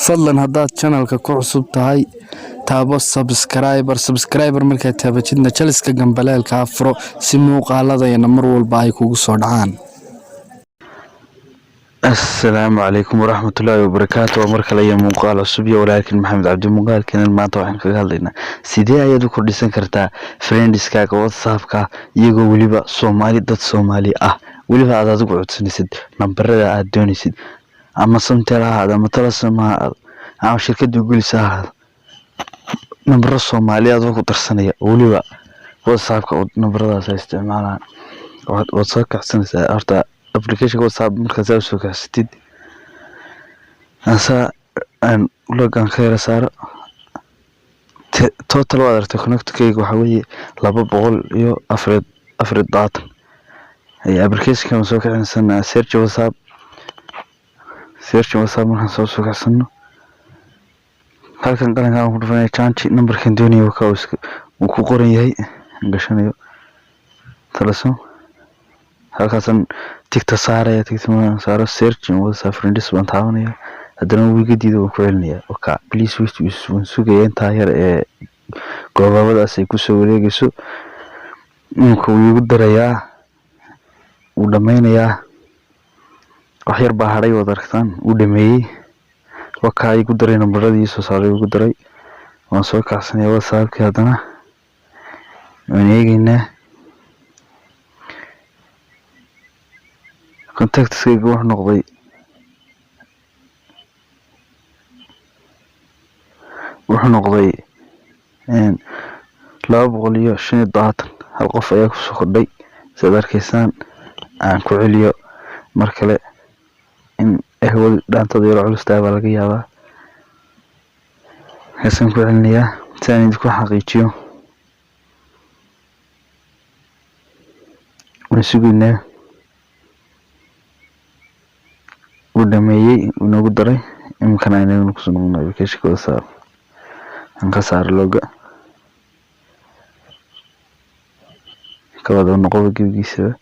fadlan haddaad channelka ku cusub tahay taabo subscriber markaad taabatidna jaliska gambaleelka afro si muuqaaladayna mar walba ay kugu soo dhacaan. السلام عليكم ورحمة الله وبركاته. ومركل يا مقال الصبي ولكن محمد عبد المقال كان ما طبعا كهالنا سيدي أيدو كردستان كرتا فريندس كاك واتسابك يجو وليبا صومالي دات صومالي وليبا هذا تقعد سنسد نمبر هذا دوني سد أما صمتلا هذا متلصم هذا أما شركة يقول سهل نمبر الصومالي هذا كتر سنة وليبا واتسابك نمبر هذا استعمالها واتسابك سنسد أرتا application WhatsApp marka soo soo kaxsatid asa aan logan khayr saaro total wadarta connect-kayga waxa weeye 204 data ay application soo kaxsanaa search WhatsApp marka soo kaxsano halkan qalanka aan ku dhufanay change numberkan dooniyo ka uu ku qoran yahay gashanayo talaso halkaasan TikTok saaro search WhatsApp friends baan taabanaya hadana wiigadiida waan ku celinayaa okay please waan sugaya inta yar ee goobabadaas ay ku soo wareegayso inuu igu darayaa uu dhameynayaa wax yar baa haray wada aragtaan uu dhameeyay okay igu daray nambaradiisa soo saaray igu daray waan soo kaxsanay WhatsApp-ka hadana waan eegaynaa contacts kayga wax noqday hal qof ayaa ku soo kordhay sida arkaysaan aan ku celiyo mar kale in ehwal dhaantada yar culus tahay baa laga yaabaa hasan ku celinayaa taan idinku xaqiijiyo waan sugaynaa ودميي ونقدره يمكن أن نقص من الابلكيشن كوساب انكسر لوجا كذا نقول جيسه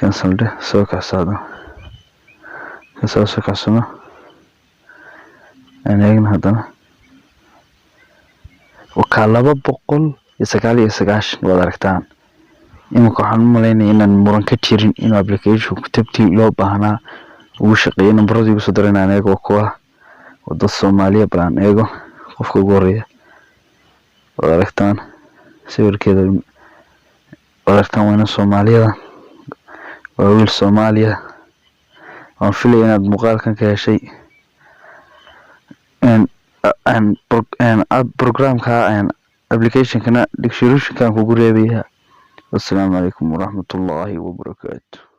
كنسل ده سوق عصاده كسر سوق عصنا أنا هنا هذا وكالبا بقول يسقاش ودركتان يمكن حنمليني إن المرن كتيرين إنه application كتبتي لو بهنا وشقي نمبرودي ugu soo dareen anaga kuwa wada Soomaaliya baan eego qofka ugu horeeya wadaagtaan sawirkeeda wadaagtaan wana Soomaaliya waa wiil Soomaaliya aan filay inaad muuqaalkan ka heshay programka application kana dictionary kan ku gureebaya. Assalaamu alaykum wa rahmatullahi wa barakatuh.